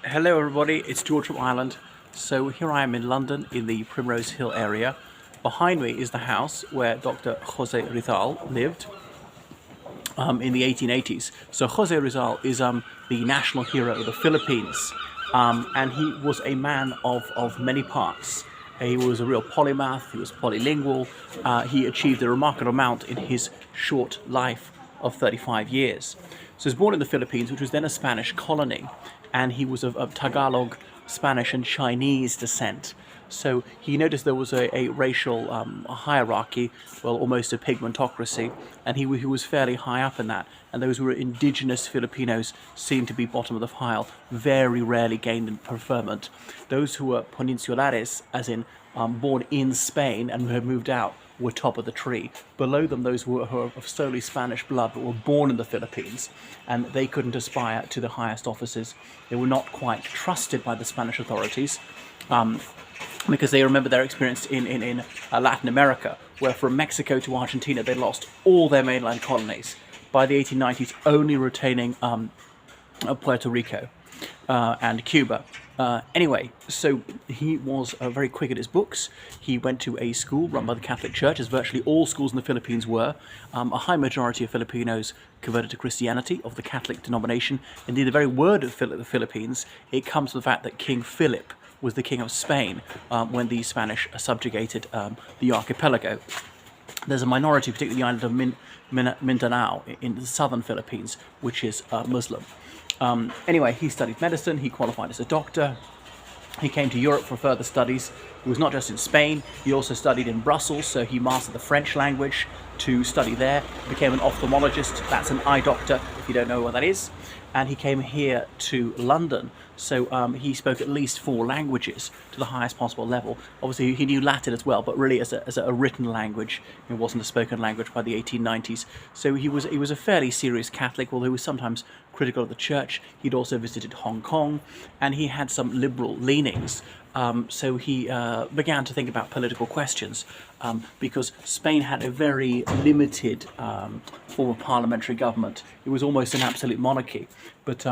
Hello everybody, it's George from Ireland. So here I am in London in the Primrose Hill area. Behind me is the house where Dr. Jose Rizal lived in the 1880s. So Jose Rizal is the national hero of the Philippines, and he was a man of many parts. He was a real polymath, he was polylingual, he achieved a remarkable amount in his short life of 35 years. So he was born in the Philippines, which was then a Spanish colony, and he was of Tagalog, Spanish and Chinese descent. So he noticed there was a racial hierarchy, well, almost a pigmentocracy, and he was fairly high up in that. And those who were indigenous Filipinos seemed to be bottom of the pile, very rarely gained preferment. Those who were peninsulares, as in born in Spain and who had moved out, were top of the tree. Below them, those who were of solely Spanish blood but were born in the Philippines, and they couldn't aspire to the highest offices. They were not quite trusted by the Spanish authorities. Because they remember their experience in Latin America, where from Mexico to Argentina they lost all their mainland colonies. By the 1890s, only retaining Puerto Rico and Cuba. Anyway, so he was very quick at his books. He went to a school run by the Catholic Church, as virtually all schools in the Philippines were. A high majority of Filipinos converted to Christianity, of the Catholic denomination. Indeed, the very word of the Philippines, it comes from the fact that King Philip was the king of Spain when the Spanish subjugated the archipelago. There's a minority, particularly the island of Mindanao in the southern Philippines, which is Muslim. Anyway, he studied medicine, he qualified as a doctor, he came to Europe for further studies. He was not just in Spain, he also studied in Brussels, so he mastered the French language to study there, became an ophthalmologist, that's an eye doctor, if you don't know what that is, and he came here to London, so he spoke at least 4 languages to the highest possible level. Obviously he knew Latin as well, but really as a written language. It wasn't a spoken language by the 1890s. So he was a fairly serious Catholic, although he was sometimes critical of the church. He'd also visited Hong Kong, and he had some liberal leanings. So he began to think about political questions because Spain had a very limited form of parliamentary government. It was almost an absolute monarchy. But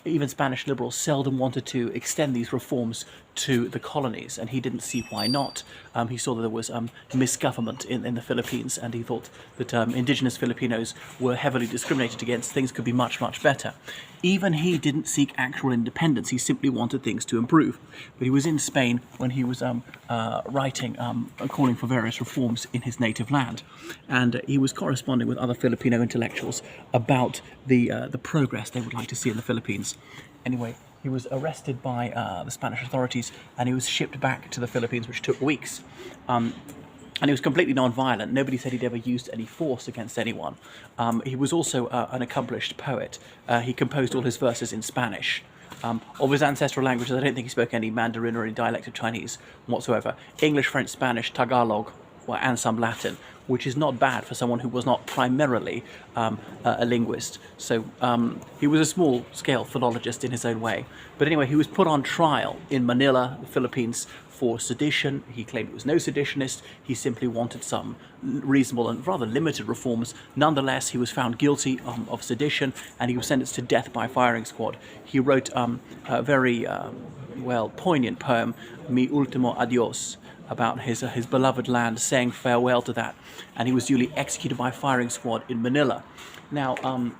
even Spanish liberals seldom wanted to extend these reforms to the colonies, and he didn't see why not. He saw that there was misgovernment in the Philippines, and he thought that indigenous Filipinos were heavily discriminated against. Things could be much, much better. Even he didn't seek actual independence. He simply wanted things to improve. But he was in Spain when he was writing, calling for various reforms in his native land. And he was corresponding with other Filipino intellectuals about the progress they would like to see in the Philippines. Anyway, he was arrested by the Spanish authorities and he was shipped back to the Philippines, which took weeks. And he was completely non-violent. Nobody said he'd ever used any force against anyone. He was also an accomplished poet. He composed all his verses in Spanish. Of his ancestral languages, I don't think he spoke any Mandarin or any dialect of Chinese whatsoever. English, French, Spanish, Tagalog, and some Latin, which is not bad for someone who was not primarily a linguist. So he was a small-scale philologist in his own way. But anyway, he was put on trial in Manila, the Philippines, for sedition. He claimed he was no seditionist. He simply wanted some reasonable and rather limited reforms. Nonetheless, he was found guilty of sedition, and he was sentenced to death by firing squad. He wrote a very poignant poem, Mi Ultimo Adios, about his beloved land, saying farewell to that, and he was duly executed by firing squad in Manila. Now,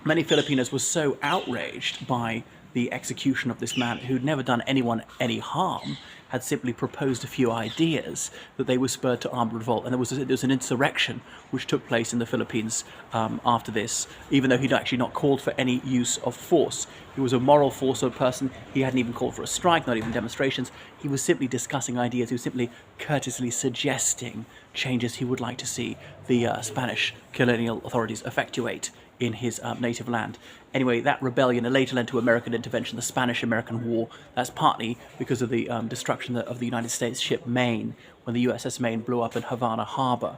many Filipinos were so outraged by the execution of this man who'd never done anyone any harm, had simply proposed a few ideas, that they were spurred to armed revolt. And there was an insurrection which took place in the Philippines after this, even though he'd actually not called for any use of force. He was a moral force-filled person. He hadn't even called for a strike, not even demonstrations. He was simply discussing ideas. He was simply courteously suggesting changes he would like to see the Spanish colonial authorities effectuate in his native land. Anyway, that rebellion later led to American intervention, the Spanish-American War. That's partly because of the destruction of the United States ship Maine, when the USS Maine blew up in Havana Harbor,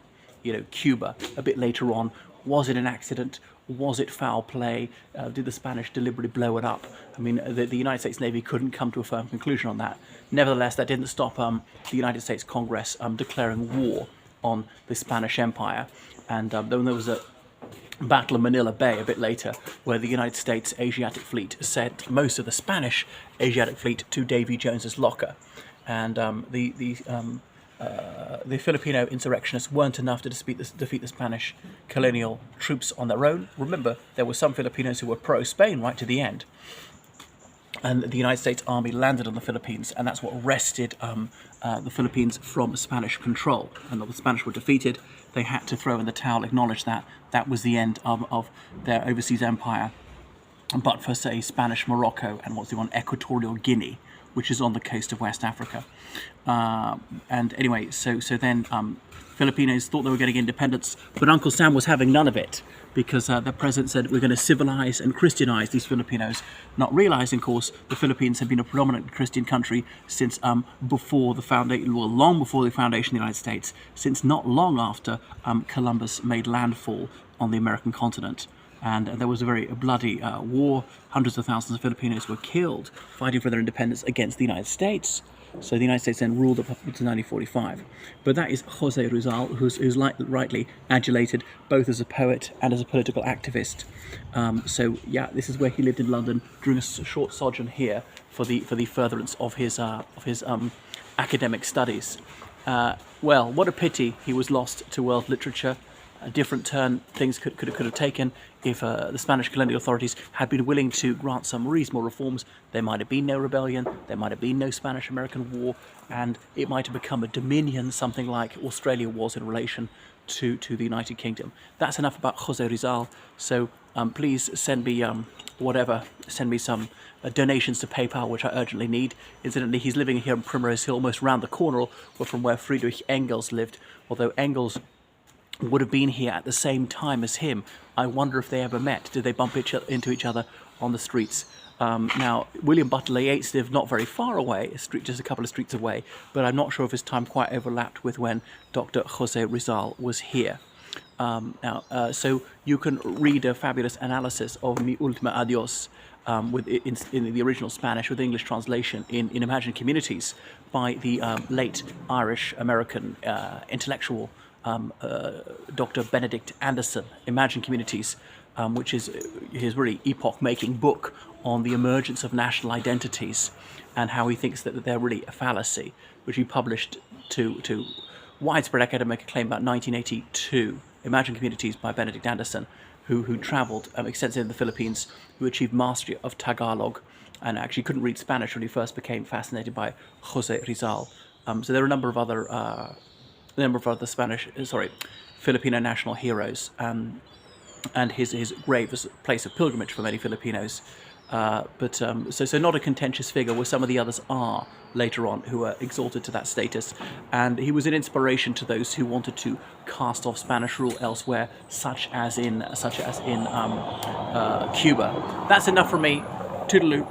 Cuba. A bit later on, was it an accident? Was it foul play? Did the Spanish deliberately blow it up? I mean, the United States Navy couldn't come to a firm conclusion on that. Nevertheless, that didn't stop the United States Congress declaring war on the Spanish Empire. And then there was Battle of Manila Bay a bit later, where the United States Asiatic Fleet sent most of the Spanish Asiatic Fleet to Davy Jones's locker, and the Filipino insurrectionists weren't enough to defeat the Spanish colonial troops on their own. Remember, there were some Filipinos who were pro-Spain right to the end. And the United States Army landed on the Philippines, and that's what wrested the Philippines from Spanish control. And the Spanish were defeated. They had to throw in the towel, acknowledge that that was the end of their overseas empire. But for, say, Spanish Morocco and what's the one, Equatorial Guinea, which is on the coast of West Africa. And anyway, so then Filipinos thought they were getting independence, but Uncle Sam was having none of it, because the president said, we're going to civilize and Christianize these Filipinos, not realizing, of course, the Philippines had been a predominant Christian country since before the foundation, well, long before the foundation of the United States, since not long after Columbus made landfall on the American continent. And there was a very bloody war. Hundreds of thousands of Filipinos were killed fighting for their independence against the United States. So the United States then ruled up until 1945. But that is Jose Rizal, who's rightly adulated both as a poet and as a political activist. So yeah, this is where he lived in London during a short sojourn here for the furtherance of his academic studies. Well, what a pity he was lost to world literature. A different turn things could have taken if the Spanish colonial authorities had been willing to grant some reasonable reforms. There might have been no rebellion, there might have been no Spanish-American war, and it might have become a dominion, something like Australia was in relation to the United Kingdom. That's enough about Jose Rizal. So please send me send me some donations to PayPal, which I urgently need. Incidentally, he's living here in Primrose Hill, almost round the corner from where Friedrich Engels lived, although Engels would have been here at the same time as him. I wonder if they ever met. Did they bump into each other on the streets? Now, William Butler Yeats lived not very far away, just a couple of streets away, but I'm not sure if his time quite overlapped with when Dr. Jose Rizal was here. So you can read a fabulous analysis of Mi Ultima Adios in the original Spanish with English translation in Imagined Communities by the late Irish-American intellectual Dr. Benedict Anderson, Imagined Communities, which is his really epoch-making book on the emergence of national identities and how he thinks that they're really a fallacy, which he published to widespread academic acclaim about 1982. Imagined Communities by Benedict Anderson, who travelled extensively in the Philippines, who achieved mastery of Tagalog, and actually couldn't read Spanish when he first became fascinated by Jose Rizal. So there are a number of other Filipino national heroes, and his grave is a place of pilgrimage for many Filipinos. So not a contentious figure, where some of the others are later on, who are exalted to that status. And he was an inspiration to those who wanted to cast off Spanish rule elsewhere, such as in Cuba. That's enough from me. Toodaloo.